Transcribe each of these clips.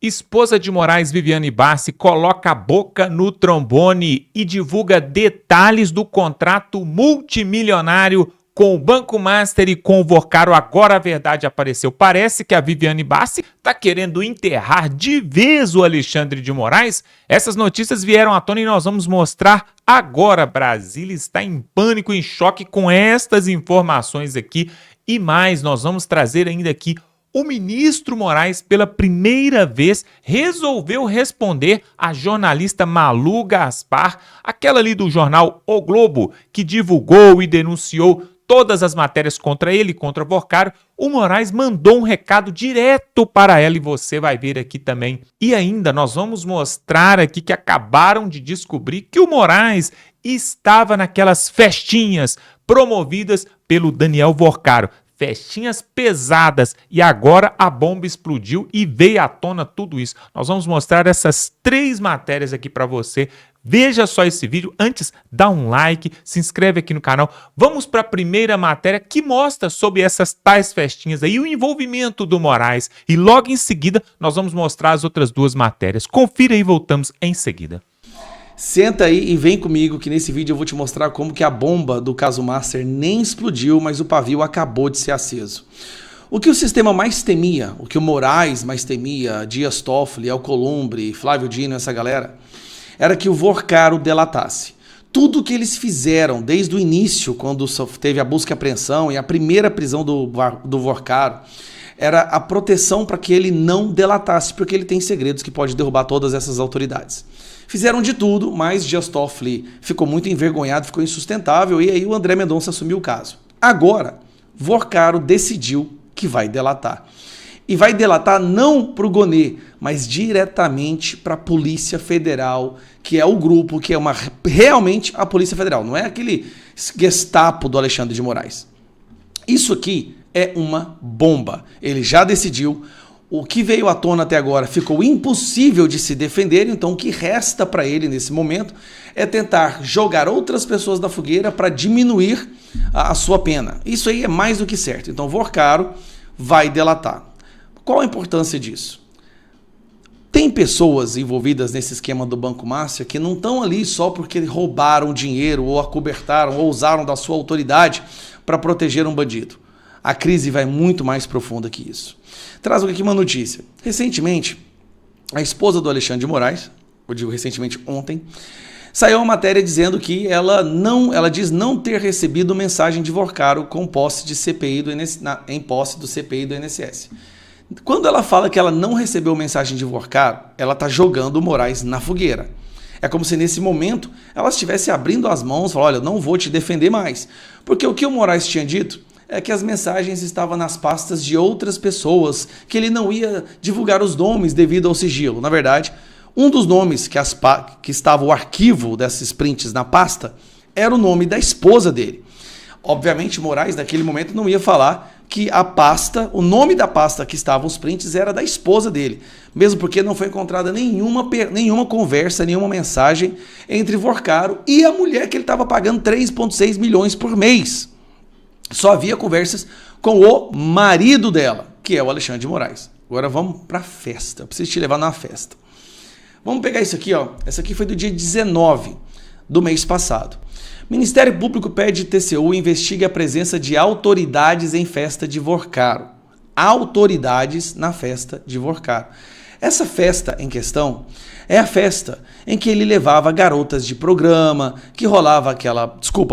Esposa de Moraes, Viviane Bassi, coloca a boca no trombone e divulga detalhes do contrato multimilionário com o Banco Master e com o Vorcaro. Agora a verdade apareceu. Parece que a Viviane Bassi está querendo enterrar de vez o Alexandre de Moraes. Essas notícias vieram à tona e nós vamos mostrar agora. Brasília está em pânico, em choque com estas informações aqui. E mais, nós vamos trazer ainda aqui o ministro Moraes, pela primeira vez, resolveu responder à jornalista Malu Gaspar, aquela ali do jornal O Globo, que divulgou e denunciou todas as matérias contra ele, contra Vorcaro. O Moraes mandou um recado direto para ela e você vai ver aqui também. E ainda nós vamos mostrar aqui que acabaram de descobrir que o Moraes estava naquelas festinhas promovidas pelo Daniel Vorcaro. Festinhas pesadas, e agora a bomba explodiu e veio à tona tudo isso. Nós vamos mostrar essas 3 matérias aqui para você. Veja só esse vídeo. Antes, dá um like, se inscreve aqui no canal. Vamos para a primeira matéria que mostra sobre essas tais festinhas aí, o envolvimento do Moraes. E logo em seguida, nós vamos mostrar as outras 2 matérias. Confira e voltamos em seguida. Senta aí e vem comigo que nesse vídeo eu vou te mostrar como que a bomba do caso Master nem explodiu, mas o pavio acabou de ser aceso. O que o sistema mais temia, o que o Moraes mais temia, Dias Toffoli, Alcolumbre, Flávio Dino, essa galera, era que o Vorcaro delatasse. Tudo que eles fizeram desde o início, quando teve a busca e apreensão e a primeira prisão do Vorcaro, era a proteção para que ele não delatasse, porque ele tem segredos que pode derrubar todas essas autoridades. Fizeram de tudo, mas Dias Toffoli ficou muito envergonhado, ficou insustentável, e aí o André Mendonça assumiu o caso. Agora, Vorcaro decidiu que vai delatar. E vai delatar não para o Gonê, mas diretamente para a Polícia Federal, que é o grupo, que é realmente a Polícia Federal, não é aquele Gestapo do Alexandre de Moraes. Isso aqui é uma bomba. Ele já decidiu. O que veio à tona até agora ficou impossível de se defender, então o que resta para ele nesse momento é tentar jogar outras pessoas da fogueira para diminuir a sua pena. Isso aí é mais do que certo. Então Vorcaro vai delatar. Qual a importância disso? Tem pessoas envolvidas nesse esquema do Banco Master que não estão ali só porque roubaram dinheiro ou acobertaram ou usaram da sua autoridade para proteger um bandido. A crise vai muito mais profunda que isso. Trago aqui uma notícia. Recentemente, a esposa do Alexandre de Moraes, eu digo recentemente ontem, saiu uma matéria dizendo que ela diz não ter recebido mensagem de Vorcaro com posse de CPI em posse do CPI do INSS. Quando ela fala que ela não recebeu mensagem de Vorcaro, ela está jogando o Moraes na fogueira. É como se nesse momento ela estivesse abrindo as mãos e falando, olha, eu não vou te defender mais. Porque o que o Moraes tinha dito é que as mensagens estavam nas pastas de outras pessoas, que ele não ia divulgar os nomes devido ao sigilo. Na verdade, um dos nomes que estava o arquivo desses prints na pasta era o nome da esposa dele. Obviamente, Moraes, naquele momento, não ia falar que a pasta, o nome da pasta que estavam os prints era da esposa dele, mesmo porque não foi encontrada nenhuma conversa, nenhuma mensagem entre Vorcaro e a mulher que ele estava pagando 3,6 milhões por mês. Só havia conversas com o marido dela, que é o Alexandre de Moraes. Agora vamos para a festa. Eu preciso te levar na festa. Vamos pegar isso aqui, ó. Essa aqui foi do dia 19 do mês passado. Ministério Público pede TCU investigue a presença de autoridades em festa de Vorcaro. Autoridades na festa de Vorcaro. Essa festa em questão é a festa em que ele levava garotas de programa, que rolava aquela,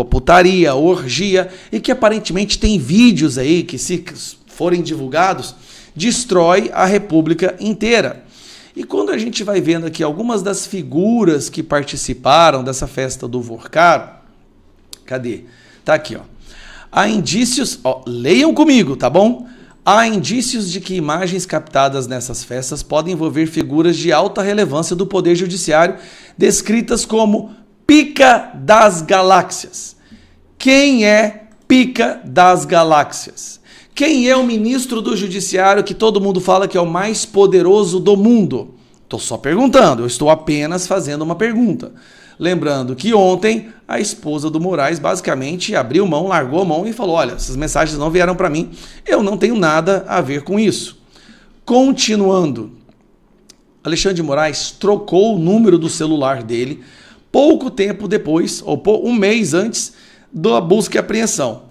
putaria, orgia, e que aparentemente tem vídeos aí que, se forem divulgados, destrói a República inteira. E quando a gente vai vendo aqui algumas das figuras que participaram dessa festa do Vorcaro, cadê? Tá aqui, ó. Há indícios, ó, leiam comigo, tá bom? Há indícios de que imagens captadas nessas festas podem envolver figuras de alta relevância do Poder Judiciário, descritas como pica das galáxias. Quem é pica das galáxias? Quem é o ministro do Judiciário que todo mundo fala que é o mais poderoso do mundo? Estou só perguntando, eu estou apenas fazendo uma pergunta. Lembrando que ontem a esposa do Moraes basicamente abriu mão, largou a mão e falou, olha, essas mensagens não vieram para mim, eu não tenho nada a ver com isso. Continuando, Alexandre de Moraes trocou o número do celular dele pouco tempo depois, ou um mês antes da busca e apreensão.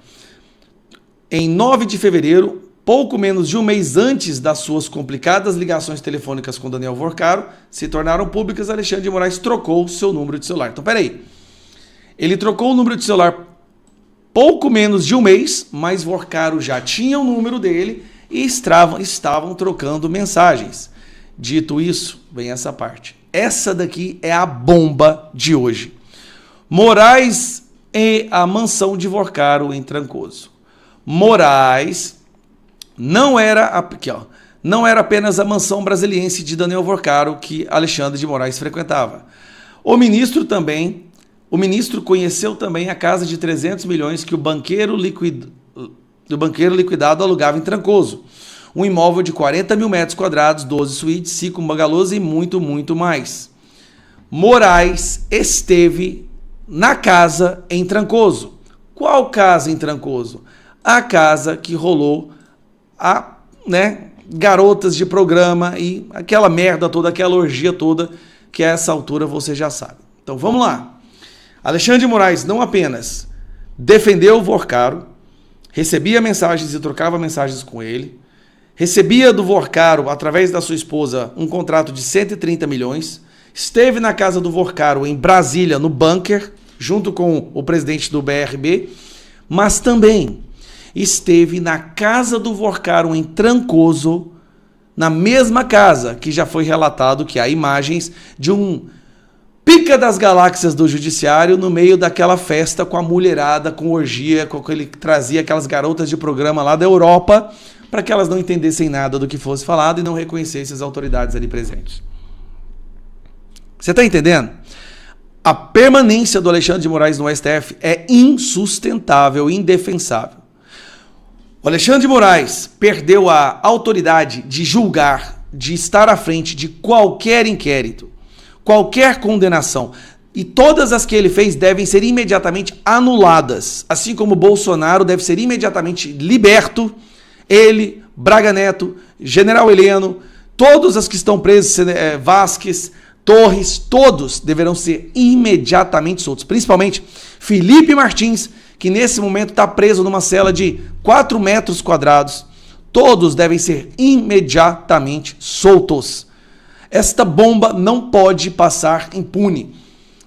Em 9 de fevereiro, pouco menos de um mês antes das suas complicadas ligações telefônicas com Daniel Vorcaro se tornaram públicas, Alexandre de Moraes trocou seu número de celular. Então, peraí. Ele trocou o número de celular pouco menos de um mês, mas Vorcaro já tinha o número dele e estavam trocando mensagens. Dito isso, vem essa parte. Essa daqui é a bomba de hoje. Moraes e a mansão de Vorcaro em Trancoso. Moraes não era apenas a mansão brasiliense de Daniel Vorcaro que Alexandre de Moraes frequentava. O ministro conheceu também a casa de 300 milhões que o banqueiro liquidado alugava em Trancoso. Um imóvel de 40 mil metros quadrados, 12 suítes, 5 bangalôs e muito, muito mais. Moraes esteve na casa em Trancoso. Qual casa em Trancoso? A casa que rolou garotas de programa e aquela merda toda, aquela orgia toda, que a essa altura você já sabe. Então vamos lá. Alexandre de Moraes não apenas defendeu o Vorcaro, recebia mensagens e trocava mensagens com ele, recebia do Vorcaro, através da sua esposa, um contrato de 130 milhões, esteve na casa do Vorcaro em Brasília, no bunker, junto com o presidente do BRB, mas também esteve na casa do Vorcaro em Trancoso, na mesma casa que já foi relatado que há imagens de um pica das galáxias do judiciário no meio daquela festa com a mulherada, com orgia, com ele trazia aquelas garotas de programa lá da Europa para que elas não entendessem nada do que fosse falado e não reconhecessem as autoridades ali presentes. Você está entendendo? A permanência do Alexandre de Moraes no STF é insustentável, indefensável. O Alexandre de Moraes perdeu a autoridade de julgar, de estar à frente de qualquer inquérito, qualquer condenação. E todas as que ele fez devem ser imediatamente anuladas. Assim como Bolsonaro deve ser imediatamente liberto, ele, Braga Neto, General Heleno, todos os que estão presos, Vasquez, Torres, todos deverão ser imediatamente soltos. Principalmente Felipe Martins, que nesse momento está preso numa cela de 4 metros quadrados. Todos devem ser imediatamente soltos. Esta bomba não pode passar impune.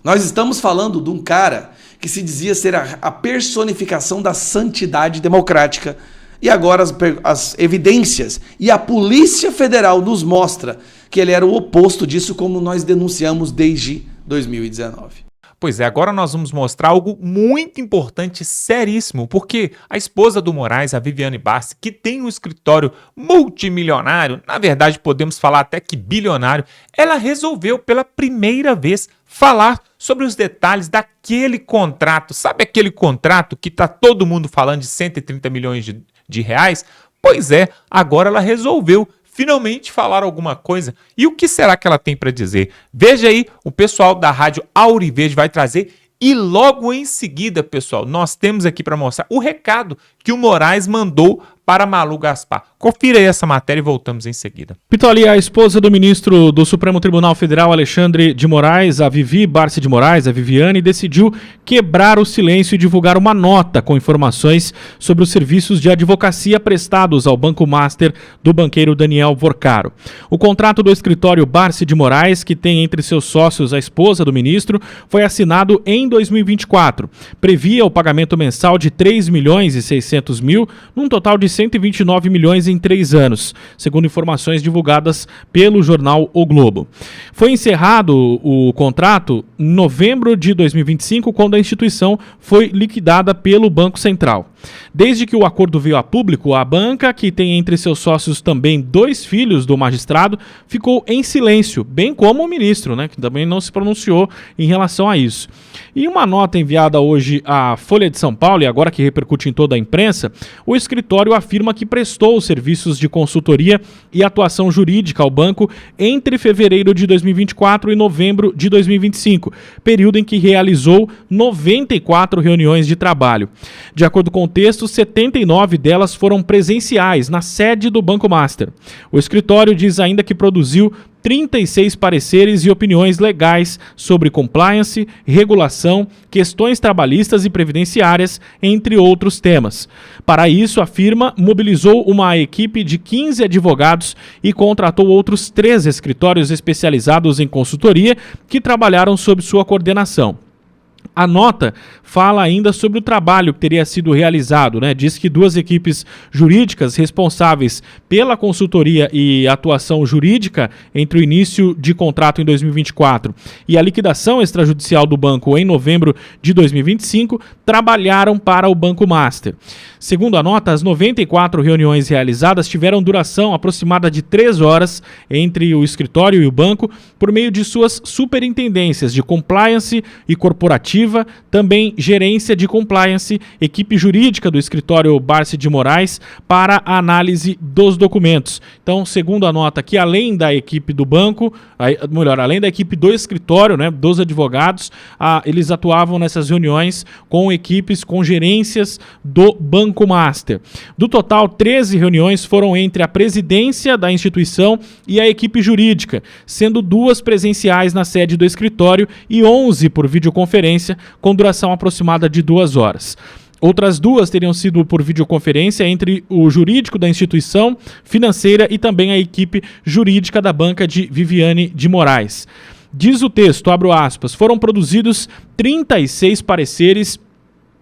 Nós estamos falando de um cara que se dizia ser a personificação da santidade democrática. E agora as evidências e a Polícia Federal nos mostra que ele era o oposto disso, como nós denunciamos desde 2019. Pois é, agora nós vamos mostrar algo muito importante, seríssimo, porque a esposa do Moraes, a Viviane Bassi, que tem um escritório multimilionário, na verdade podemos falar até que bilionário, ela resolveu pela primeira vez falar sobre os detalhes daquele contrato. Sabe aquele contrato que está todo mundo falando de 130 milhões de reais? Pois é, agora ela resolveu finalmente falar alguma coisa. E o que será que ela tem para dizer? Veja aí, o pessoal da Rádio Auriverde vai trazer. E logo em seguida, pessoal, nós temos aqui para mostrar o recado que o Moraes mandou para Malu Gaspar. Confira aí essa matéria e voltamos em seguida. Pitoli, a esposa do ministro do Supremo Tribunal Federal, Alexandre de Moraes, a Vivi Barsi de Moraes, a Viviane, decidiu quebrar o silêncio e divulgar uma nota com informações sobre os serviços de advocacia prestados ao Banco Master do banqueiro Daniel Vorcaro. O contrato do escritório Barsi de Moraes, que tem entre seus sócios a esposa do ministro, foi assinado em 2024. Previa o pagamento mensal de 3 milhões e 600 mil, num total de 129 milhões em 3 anos, segundo informações divulgadas pelo jornal O Globo. Foi encerrado o contrato em novembro de 2025, quando a instituição foi liquidada pelo Banco Central. Desde que o acordo veio a público, a banca, que tem entre seus sócios também 2 filhos do magistrado, ficou em silêncio, bem como o ministro, que também não se pronunciou em relação a isso. Em uma nota enviada hoje à Folha de São Paulo, e agora que repercute em toda a imprensa, o escritório afirma que prestou os serviços de consultoria e atuação jurídica ao banco entre fevereiro de 2024 e novembro de 2025, período em que realizou 94 reuniões de trabalho. De acordo com o texto, 79 delas foram presenciais na sede do Banco Master. O escritório diz ainda que produziu 36 pareceres e opiniões legais sobre compliance, regulação, questões trabalhistas e previdenciárias, entre outros temas. Para isso, a firma mobilizou uma equipe de 15 advogados e contratou outros 3 escritórios especializados em consultoria que trabalharam sob sua coordenação. A nota fala ainda sobre o trabalho que teria sido realizado, né? Diz que 2 equipes jurídicas responsáveis pela consultoria e atuação jurídica entre o início de contrato em 2024 e a liquidação extrajudicial do banco em novembro de 2025 trabalharam para o Banco Master. Segundo a nota, as 94 reuniões realizadas tiveram duração aproximada de 3 horas entre o escritório e o banco por meio de suas superintendências de compliance e corporativa, também gerência de compliance, equipe jurídica do escritório Barsi de Moraes para a análise dos documentos. Então, segundo a nota aqui, além da equipe do banco, além da equipe do escritório, né, dos advogados, eles atuavam nessas reuniões com equipes, com gerências do Banco Master. Do total, 13 reuniões foram entre a presidência da instituição e a equipe jurídica, sendo 2 presenciais na sede do escritório e 11 por videoconferência, com duração aproximada de 2 horas. Outras 2 teriam sido por videoconferência entre o jurídico da instituição financeira e também a equipe jurídica da banca de Viviane de Moraes. Diz o texto, abro aspas, foram produzidos 36 pareceres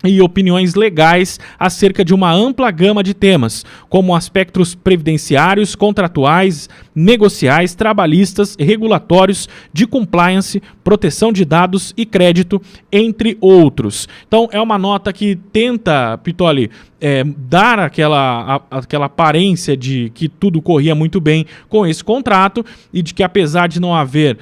e opiniões legais acerca de uma ampla gama de temas, como aspectos previdenciários, contratuais, negociais, trabalhistas, regulatórios, de compliance, proteção de dados e crédito, entre outros. Então, é uma nota que tenta, Pitoli, dar aquela aparência de que tudo corria muito bem com esse contrato e de que, apesar de não haver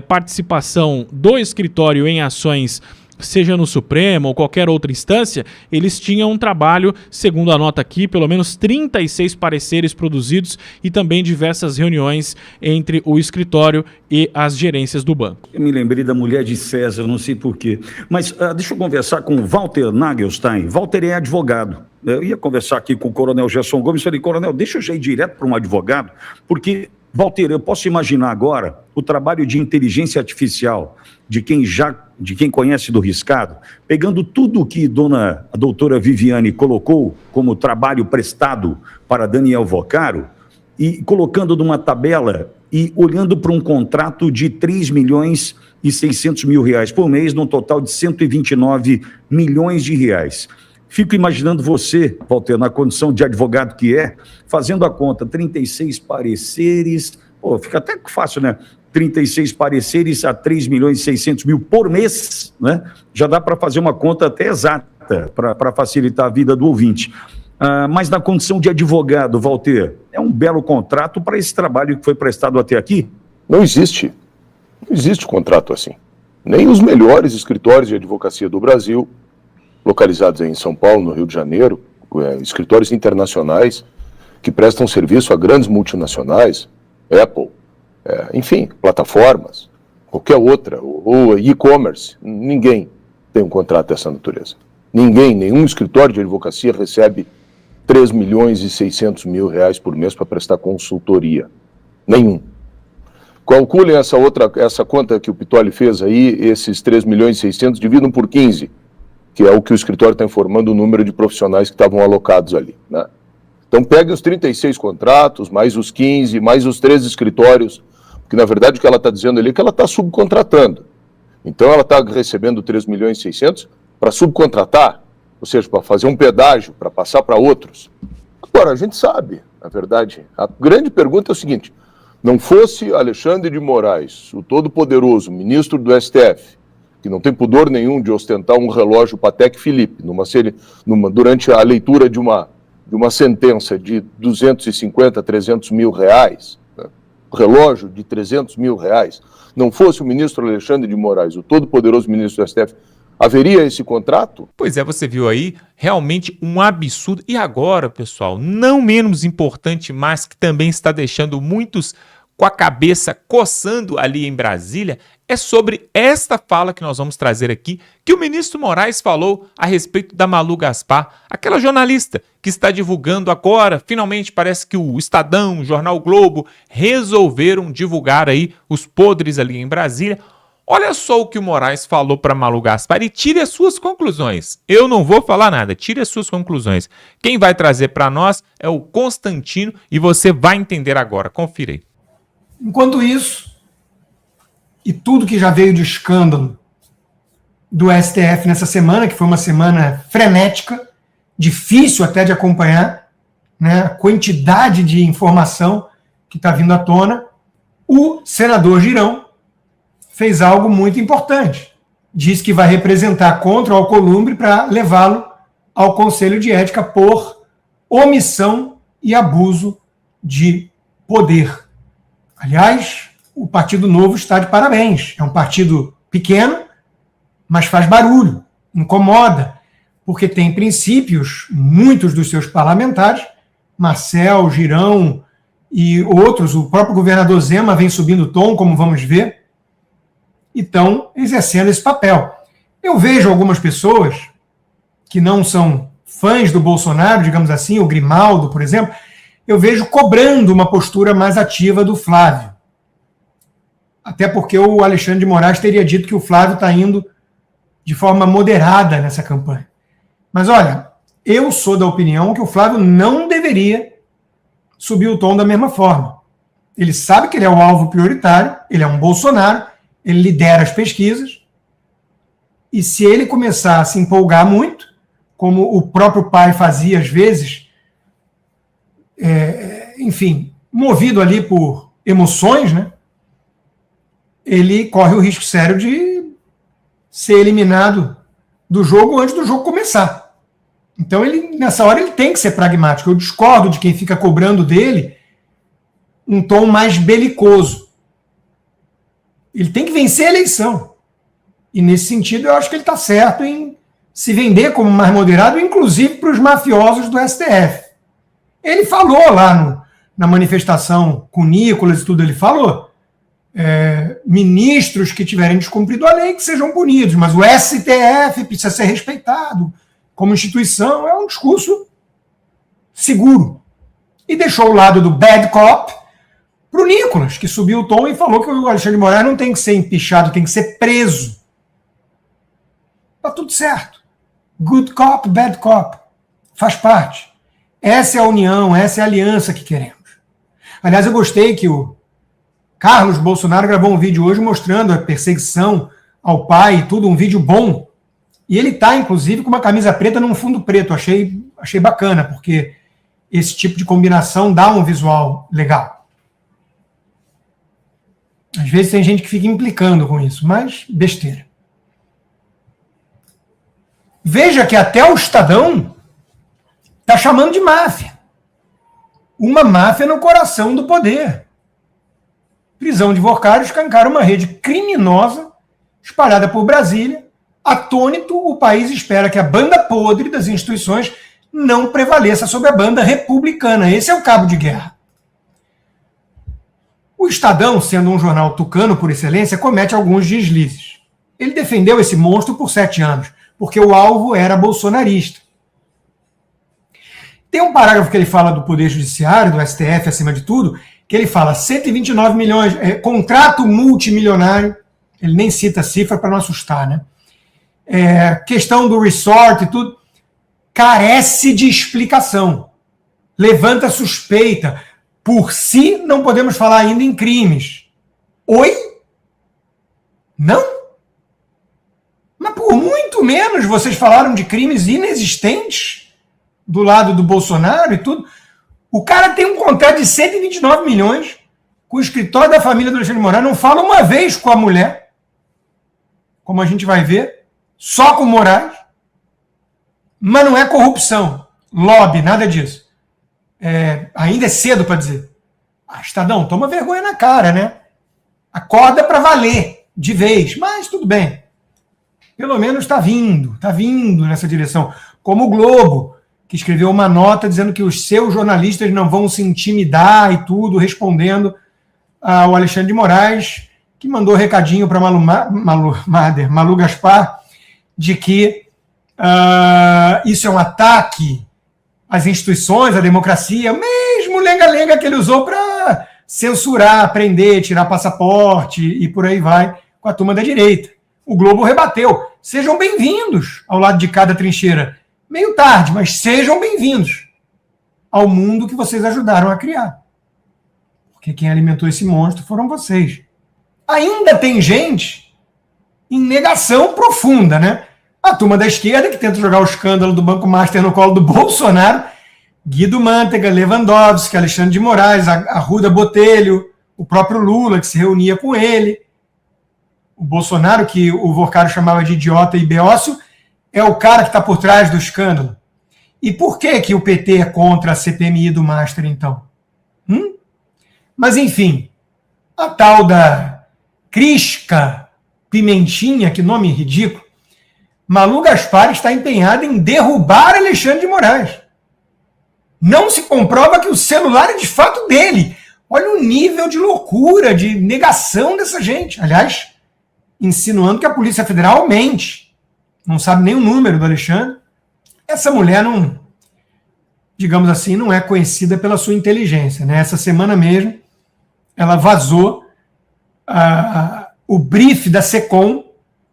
participação do escritório em ações, seja no Supremo ou qualquer outra instância, eles tinham um trabalho, segundo a nota aqui, pelo menos 36 pareceres produzidos e também diversas reuniões entre o escritório e as gerências do banco. Eu me lembrei da mulher de César, não sei porquê. Mas deixa eu conversar com o Walter Nagelstein. Walter é advogado. Eu ia conversar aqui com o Coronel Gerson Gomes e falei, Coronel, deixa eu já ir direto para um advogado, porque, Walter, eu posso imaginar agora o trabalho de inteligência artificial de quem conhece do riscado, pegando tudo o que a doutora Viviane colocou como trabalho prestado para Daniel Vocaro e colocando numa tabela e olhando para um contrato de 3 milhões e 600 mil reais por mês, num total de 129 milhões de reais. Fico imaginando você, Walter, na condição de advogado que fazendo a conta, 36 pareceres, fica até fácil, né? 36 pareceres a 3 milhões e 600 mil por mês, né? Já dá para fazer uma conta até exata para facilitar a vida do ouvinte. Mas na condição de advogado, Walter, é um belo contrato para esse trabalho que foi prestado até aqui? Não existe contrato assim. Nem os melhores escritórios de advocacia do Brasil, localizados aí em São Paulo, no Rio de Janeiro, escritórios internacionais que prestam serviço a grandes multinacionais, Apple, enfim, plataformas, qualquer outra, ou e-commerce, ninguém tem um contrato dessa natureza. Nenhum escritório de advocacia recebe 3 milhões e 600 mil reais por mês para prestar consultoria. Nenhum. Calculem essa conta que o Pitoli fez aí, esses 3 milhões e 600 dividam por 15, que é o que o escritório está informando o número de profissionais que estavam alocados ali, né? Então pegue os 36 contratos, mais os 15, mais os 3 escritórios, porque na verdade o que ela está dizendo ali é que ela está subcontratando. Então ela está recebendo 3 milhões e 600 para subcontratar, ou seja, para fazer um pedágio, para passar para outros. Agora, a gente sabe, na verdade, a grande pergunta é o seguinte, não fosse Alexandre de Moraes, o todo-poderoso ministro do STF, que não tem pudor nenhum de ostentar um relógio Patek Philippe, durante a leitura de uma sentença de 250, 300 mil reais, né? Relógio de 300 mil reais, não fosse o ministro Alexandre de Moraes, o todo-poderoso ministro do STF, haveria esse contrato? Pois é, você viu aí, realmente um absurdo. E agora, pessoal, não menos importante, mas que também está deixando muitos com a cabeça coçando ali em Brasília, é sobre esta fala que nós vamos trazer aqui, que o ministro Moraes falou a respeito da Malu Gaspar, aquela jornalista que está divulgando agora, finalmente parece que o Estadão, o Jornal Globo, resolveram divulgar aí os podres ali em Brasília. Olha só o que o Moraes falou para Malu Gaspar e tire as suas conclusões. Eu não vou falar nada, tire as suas conclusões. Quem vai trazer para nós é o Constantino e você vai entender agora. Confira aí. Enquanto isso, e tudo que já veio de escândalo do STF nessa semana, que foi uma semana frenética, difícil até de acompanhar, né, a quantidade de informação que está vindo à tona, o senador Girão fez algo muito importante. Diz que vai representar contra o Alcolumbre para levá-lo ao Conselho de Ética por omissão e abuso de poder. Aliás, o Partido Novo está de parabéns. É um partido pequeno, mas faz barulho, incomoda, porque tem princípios, muitos dos seus parlamentares, Marcel, Girão e outros, o próprio governador Zema vem subindo o tom, como vamos ver, e estão exercendo esse papel. Eu vejo algumas pessoas que não são fãs do Bolsonaro, digamos assim, o Grimaldo, por exemplo, eu vejo cobrando uma postura mais ativa do Flávio. Até porque o Alexandre de Moraes teria dito que o Flávio está indo de forma moderada nessa campanha. Mas olha, eu sou da opinião que o Flávio não deveria subir o tom da mesma forma. Ele sabe que ele é o alvo prioritário, ele é um Bolsonaro, ele lidera as pesquisas, e se ele começar a se empolgar muito, como o próprio pai fazia às vezes, enfim, movido ali por emoções, né? Ele corre o risco sério de ser eliminado do jogo antes do jogo começar. Então, nessa hora, ele tem que ser pragmático. Eu discordo de quem fica cobrando dele um tom mais belicoso. Ele tem que vencer a eleição. E, nesse sentido, eu acho que ele está certo em se vender como mais moderado, inclusive para os mafiosos do STF. Ele falou lá na manifestação com o Nicolas e tudo, ele falou... ministros que tiverem descumprido a lei que sejam punidos, mas o STF precisa ser respeitado como instituição. É um discurso seguro. E deixou o lado do bad cop para o Nicolas, que subiu o tom e falou que o Alexandre de Moraes não tem que ser empichado, tem que ser preso. Está tudo certo. Good cop, bad cop. Faz parte. Essa é a união, essa é a aliança que queremos. Aliás, eu gostei que o Carlos Bolsonaro gravou um vídeo hoje mostrando a perseguição ao pai e tudo, um vídeo bom. E ele está, inclusive, com uma camisa preta num fundo preto. Achei bacana, porque esse tipo de combinação dá um visual legal. Às vezes tem gente que fica implicando com isso, mas besteira. Veja que até o Estadão está chamando de máfia. Uma máfia no coração do poder. Prisão de Vocário escancara uma rede criminosa espalhada por Brasília. Atônito, o país espera que a banda podre das instituições não prevaleça sobre a banda republicana. Esse é o cabo de guerra. O Estadão, sendo um jornal tucano por excelência, comete alguns deslizes. Ele defendeu esse monstro por 7 anos, porque o alvo era bolsonarista. Tem um parágrafo que ele fala do Poder Judiciário, do STF acima de tudo, que ele fala 129 milhões, contrato multimilionário, ele nem cita a cifra para não assustar, né? Questão do resort e tudo, carece de explicação. Levanta suspeita. Por si, não podemos falar ainda em crimes. Oi? Não? Mas por muito menos vocês falaram de crimes inexistentes do lado do Bolsonaro e tudo. O cara tem um contrato de 129 milhões com o escritório da família do Alexandre de Moraes, não fala uma vez com a mulher, como a gente vai ver, só com o Moraes, mas não é corrupção, lobby, nada disso. Ainda é cedo para dizer. Estadão, toma vergonha na cara, né? Acorda para valer, de vez, mas tudo bem. Pelo menos está vindo nessa direção. Como o Globo, que escreveu uma nota dizendo que os seus jornalistas não vão se intimidar e tudo, respondendo ao Alexandre de Moraes, que mandou recadinho para Malu Gaspar, de que isso é um ataque às instituições, à democracia, mesmo lenga-lenga que ele usou para censurar, prender, tirar passaporte e por aí vai, com a turma da direita. O Globo rebateu. Sejam bem-vindos ao lado de cada trincheira. Meio tarde, mas sejam bem-vindos ao mundo que vocês ajudaram a criar. Porque quem alimentou esse monstro foram vocês. Ainda tem gente em negação profunda, né? A turma da esquerda que tenta jogar o escândalo do Banco Master no colo do Bolsonaro, Guido Mantega, Lewandowski, Alexandre de Moraes, Arruda Botelho, o próprio Lula, que se reunia com ele, o Bolsonaro, que o Vorcaro chamava de idiota e beócio, é o cara que está por trás do escândalo. E por que o PT é contra a CPMI do Master, então? Mas, enfim, a tal da Crisca Pimentinha, que nome ridículo, Malu Gaspar está empenhada em derrubar Alexandre de Moraes. Não se comprova que o celular é de fato dele. Olha o nível de loucura, de negação dessa gente. Aliás, insinuando que a Polícia Federal mente. Não sabe nem o número do Alexandre. Essa mulher não, digamos assim, não é conhecida pela sua inteligência, né? Essa semana mesmo, ela vazou o brief da SECOM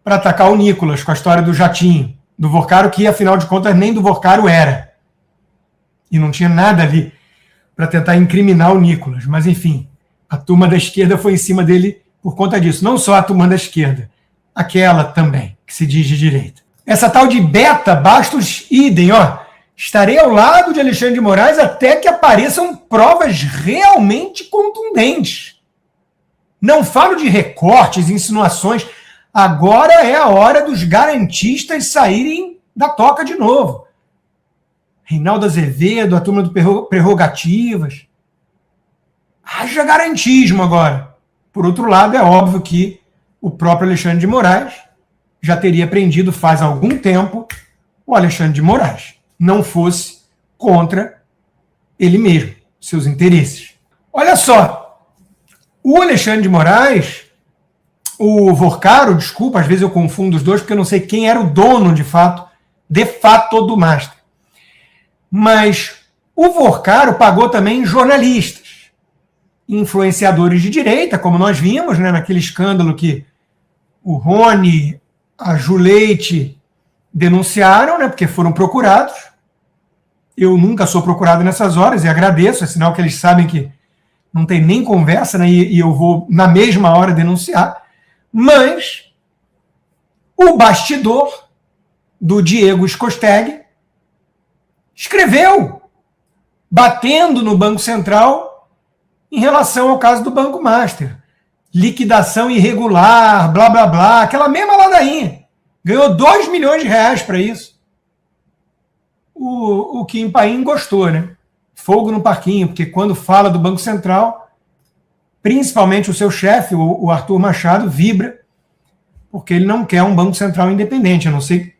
para atacar o Nicolas com a história do jatinho, do Vorcaro, que afinal de contas nem do Vorcaro era. E não tinha nada ali para tentar incriminar o Nicolas. Mas, enfim, a turma da esquerda foi em cima dele por conta disso. Não só a turma da esquerda, aquela também, que se diz de direita. Essa tal de Beta Bastos idem, ó. Estarei ao lado de Alexandre de Moraes até que apareçam provas realmente contundentes. Não falo de recortes, insinuações. Agora é a hora dos garantistas saírem da toca de novo. Reinaldo Azevedo, a turma do Prerrogativas. Haja garantismo agora. Por outro lado, é óbvio que o próprio Alexandre de Moraes já teria prendido faz algum tempo o Alexandre de Moraes, não fosse contra ele mesmo, seus interesses. Olha só, o Alexandre de Moraes, o Vorcaro, desculpa, às vezes eu confundo os dois, porque eu não sei quem era o dono, de fato do Master. Mas o Vorcaro pagou também jornalistas, influenciadores de direita, como nós vimos, né, naquele escândalo que o Rony, a Juleite denunciaram, né, porque foram procurados. Eu nunca sou procurado nessas horas e agradeço, é sinal que eles sabem que não tem nem conversa, né, e eu vou na mesma hora denunciar. Mas o bastidor do Diego Scosteg escreveu, batendo no Banco Central em relação ao caso do Banco Master. Liquidação irregular, blá, blá, blá, aquela mesma ladainha. Ganhou 2 milhões de reais para isso. O Kim Paim gostou, né? Fogo no parquinho, porque quando fala do Banco Central, principalmente o seu chefe, o Arthur Machado, vibra, porque ele não quer um Banco Central independente. Eu não sei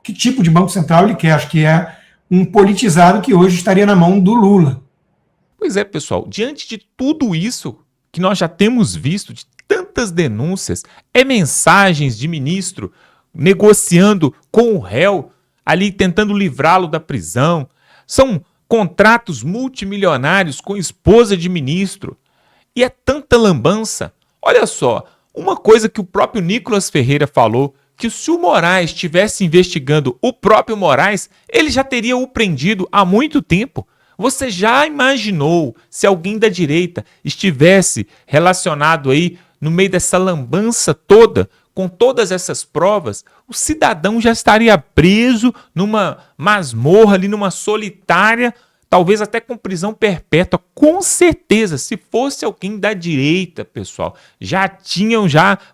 que tipo de Banco Central ele quer, acho que é um politizado que hoje estaria na mão do Lula. Pois é, pessoal, diante de tudo isso que nós já temos visto, de tantas denúncias, mensagens de ministro negociando com o réu, ali tentando livrá-lo da prisão, são contratos multimilionários com esposa de ministro, e é tanta lambança. Olha só, uma coisa que o próprio Nicolas Ferreira falou, que se o Moraes estivesse investigando o próprio Moraes, ele já teria o prendido há muito tempo. Você já imaginou se alguém da direita estivesse relacionado aí no meio dessa lambança toda, com todas essas provas, o cidadão já estaria preso numa masmorra ali, numa solitária, talvez até com prisão perpétua. Com certeza, se fosse alguém da direita, pessoal, já tinham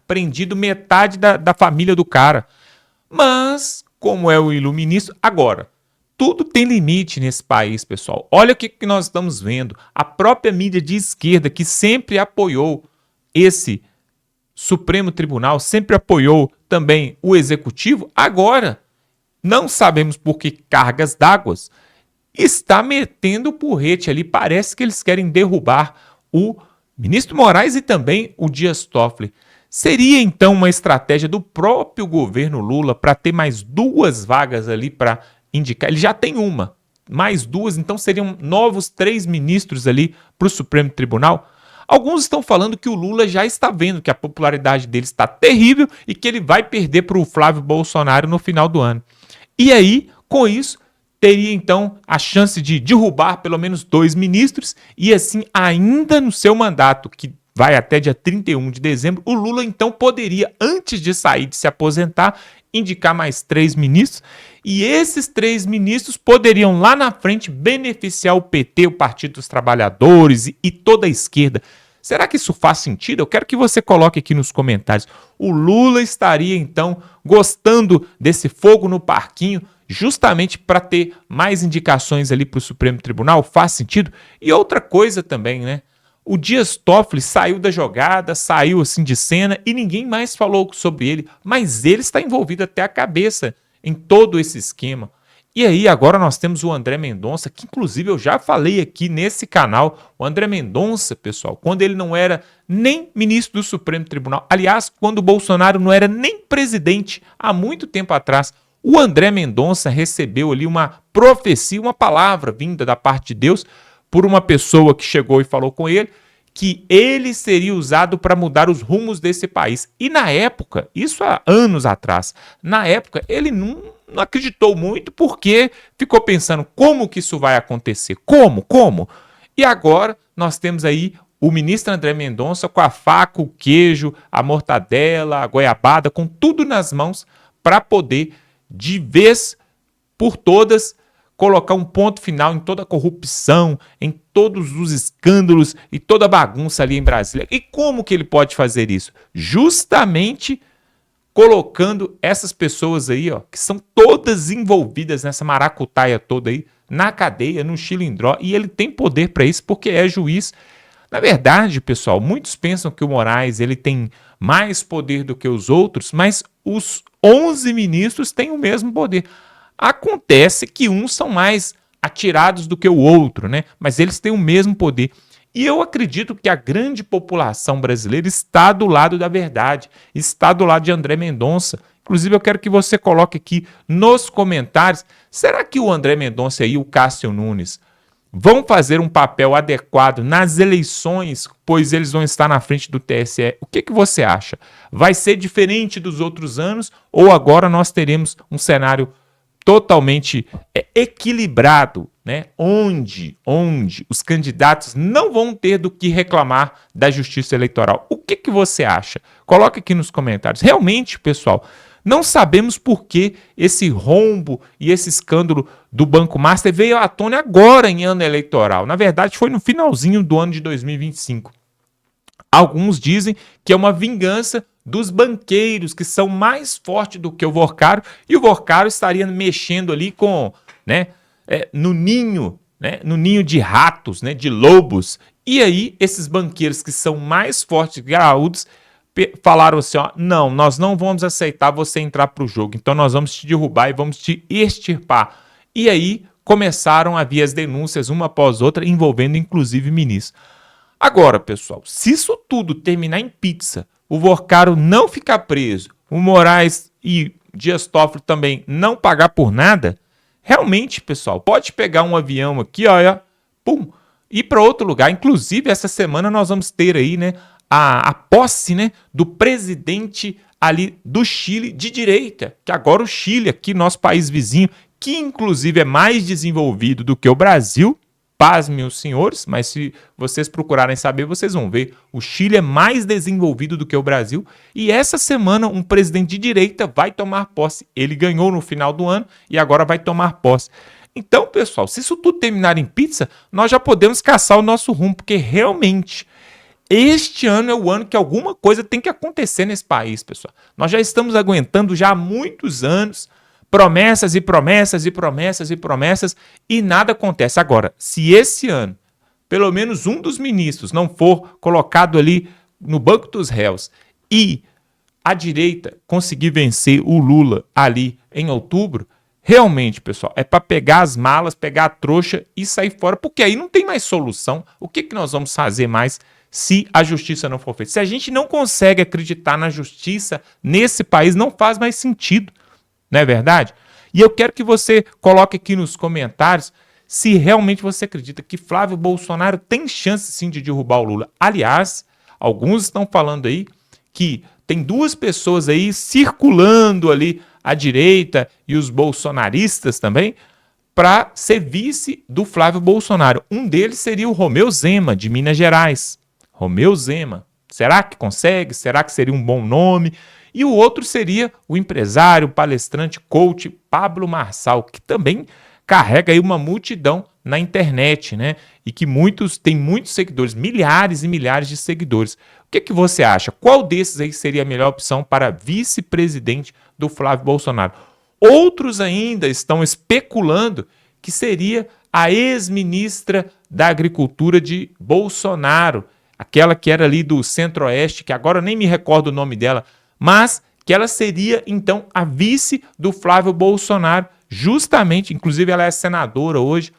prendido metade da família do cara. Mas, como é o iluministro, agora, tudo tem limite nesse país, pessoal. Olha o que nós estamos vendo. A própria mídia de esquerda, que sempre apoiou esse Supremo Tribunal, sempre apoiou também o Executivo, agora, não sabemos por que cargas d'água, está metendo o porrete ali. Parece que eles querem derrubar o Ministro Moraes e também o Dias Toffoli. Seria então uma estratégia do próprio governo Lula para ter mais 2 vagas ali para indicar? Ele já tem uma, mais 2, então seriam novos 3 ministros ali para o Supremo Tribunal? Alguns estão falando que o Lula já está vendo que a popularidade dele está terrível e que ele vai perder para o Flávio Bolsonaro no final do ano. E aí, com isso, teria então a chance de derrubar pelo menos 2 ministros e assim, ainda no seu mandato, que vai até dia 31 de dezembro, o Lula então poderia, antes de sair, de se aposentar, indicar mais 3 ministros, e esses 3 ministros poderiam lá na frente beneficiar o PT, o Partido dos Trabalhadores e toda a esquerda. Será que isso faz sentido? Eu quero que você coloque aqui nos comentários. O Lula estaria então gostando desse fogo no parquinho, justamente para ter mais indicações ali para o Supremo Tribunal? Faz sentido? E outra coisa também, né? O Dias Toffoli saiu da jogada, saiu assim de cena e ninguém mais falou sobre ele, mas ele está envolvido até a cabeça em todo esse esquema. E aí agora nós temos o André Mendonça, que inclusive eu já falei aqui nesse canal, o André Mendonça, pessoal, quando ele não era nem ministro do Supremo Tribunal, aliás, quando o Bolsonaro não era nem presidente, há muito tempo atrás, o André Mendonça recebeu ali uma profecia, uma palavra vinda da parte de Deus, por uma pessoa que chegou e falou com ele que ele seria usado para mudar os rumos desse país. E na época, isso há anos atrás, na época ele não acreditou muito porque ficou pensando como que isso vai acontecer, como? E agora nós temos aí o ministro André Mendonça com a faca, o queijo, a mortadela, a goiabada, com tudo nas mãos para poder, de vez por todas, colocar um ponto final em toda a corrupção, em todos os escândalos e toda a bagunça ali em Brasília. E como que ele pode fazer isso? Justamente colocando essas pessoas aí, ó, que são todas envolvidas nessa maracutaia toda aí, na cadeia, no chilindró, e ele tem poder para isso porque é juiz. Na verdade, pessoal, muitos pensam que o Moraes ele tem mais poder do que os outros, mas os 11 ministros têm o mesmo poder. Acontece que uns são mais atirados do que o outro, né? Mas eles têm o mesmo poder. E eu acredito que a grande população brasileira está do lado da verdade, está do lado de André Mendonça. Inclusive, eu quero que você coloque aqui nos comentários, será que o André Mendonça e o Cássio Nunes vão fazer um papel adequado nas eleições, pois eles vão estar na frente do TSE? O que você acha? Vai ser diferente dos outros anos ou agora nós teremos um cenário totalmente equilibrado, né? Onde os candidatos não vão ter do que reclamar da justiça eleitoral? O que você acha? Coloque aqui nos comentários. Realmente, pessoal, não sabemos por que esse rombo e esse escândalo do Banco Master veio à tona agora em ano eleitoral. Na verdade, foi no finalzinho do ano de 2025. Alguns dizem que é uma vingança dos banqueiros, que são mais fortes do que o Vorcaro, e o Vorcaro estaria mexendo ali com, né, no ninho de ratos, né, de lobos. E aí, esses banqueiros que são mais fortes, graúdos, falaram assim, ó, não, nós não vamos aceitar você entrar para o jogo, então nós vamos te derrubar e vamos te extirpar. E aí, começaram a vir as denúncias, uma após outra, envolvendo inclusive ministros. Agora, pessoal, se isso tudo terminar em pizza, o Vorcaro não ficar preso, o Moraes e Dias Toffoli também não pagar por nada, realmente, pessoal, pode pegar um avião aqui, ó, pum, ir para outro lugar. Inclusive, essa semana nós vamos ter aí, né, a posse, né, do presidente ali do Chile de direita, que agora o Chile, aqui nosso país vizinho, que inclusive é mais desenvolvido do que o Brasil, pasmem os senhores, mas se vocês procurarem saber, vocês vão ver. O Chile é mais desenvolvido do que o Brasil e essa semana um presidente de direita vai tomar posse. Ele ganhou no final do ano e agora vai tomar posse. Então, pessoal, se isso tudo terminar em pizza, nós já podemos caçar o nosso rumo, porque realmente este ano é o ano que alguma coisa tem que acontecer nesse país, pessoal. Nós já estamos aguentando já há muitos anos promessas e promessas e promessas e promessas e nada acontece. Agora, se esse ano, pelo menos um dos ministros não for colocado ali no banco dos réus e a direita conseguir vencer o Lula ali em outubro, realmente, pessoal, é para pegar as malas, pegar a trouxa e sair fora, porque aí não tem mais solução. O que nós vamos fazer mais se a justiça não for feita. Se a gente não consegue acreditar na justiça nesse país, não faz mais sentido, não é verdade? E eu quero que você coloque aqui nos comentários se realmente você acredita que Flávio Bolsonaro tem chance sim de derrubar o Lula. Aliás, alguns estão falando aí que tem duas pessoas aí circulando ali à direita e os bolsonaristas também para ser vice do Flávio Bolsonaro. Um deles seria o Romeu Zema, de Minas Gerais. Romeu Zema. Será que consegue? Será que seria um bom nome? E o outro seria o empresário, palestrante, coach Pablo Marçal, que também carrega aí uma multidão na internet, né? E que tem muitos seguidores, milhares e milhares de seguidores. O que você acha? Qual desses aí seria a melhor opção para vice-presidente do Flávio Bolsonaro? Outros ainda estão especulando que seria a ex-ministra da Agricultura de Bolsonaro, aquela que era ali do Centro-Oeste, que agora eu nem me recordo o nome dela, mas que ela seria, então, a vice do Flávio Bolsonaro, justamente, inclusive ela é senadora hoje,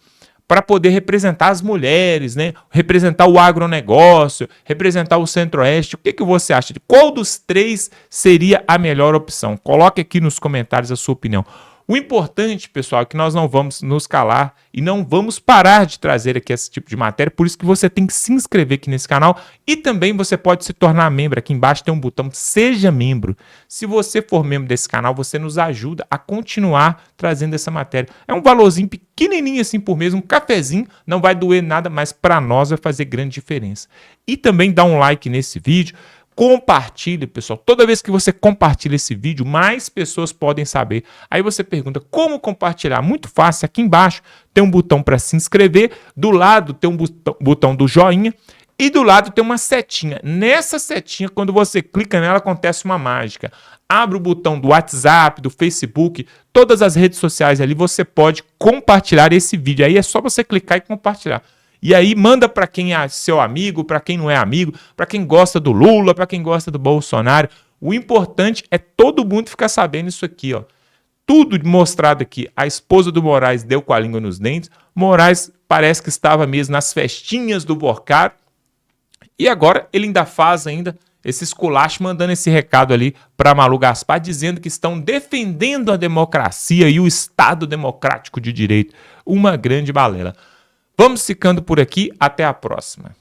para poder representar as mulheres, né? Representar o agronegócio, representar o Centro-Oeste. O que você acha? De qual dos três seria a melhor opção? Coloque aqui nos comentários a sua opinião. O importante, pessoal, é que nós não vamos nos calar e não vamos parar de trazer aqui esse tipo de matéria, por isso que você tem que se inscrever aqui nesse canal e também você pode se tornar membro. Aqui embaixo tem um botão Seja Membro. Se você for membro desse canal, você nos ajuda a continuar trazendo essa matéria. É um valorzinho pequenininho assim por mês, um cafezinho, não vai doer nada, mas para nós vai fazer grande diferença. E também dá um like nesse vídeo. Compartilhe, pessoal. Toda vez que você compartilha esse vídeo, mais pessoas podem saber. Aí você pergunta, como compartilhar? Muito fácil. Aqui embaixo tem um botão para se inscrever. Do lado tem um botão do joinha. E do lado tem uma setinha. Nessa setinha, quando você clica nela, acontece uma mágica. Abre o botão do WhatsApp, do Facebook, todas as redes sociais ali, você pode compartilhar esse vídeo. Aí é só você clicar e compartilhar. E aí manda para quem é seu amigo, para quem não é amigo, para quem gosta do Lula, para quem gosta do Bolsonaro. O importante é todo mundo ficar sabendo isso aqui, ó. Tudo mostrado aqui. A esposa do Moraes deu com a língua nos dentes. Moraes parece que estava mesmo nas festinhas do Borcaro. E agora ele ainda faz esse esculacho, mandando esse recado ali para Malu Gaspar, dizendo que estão defendendo a democracia e o Estado democrático de direito. Uma grande balela. Vamos ficando por aqui, até a próxima.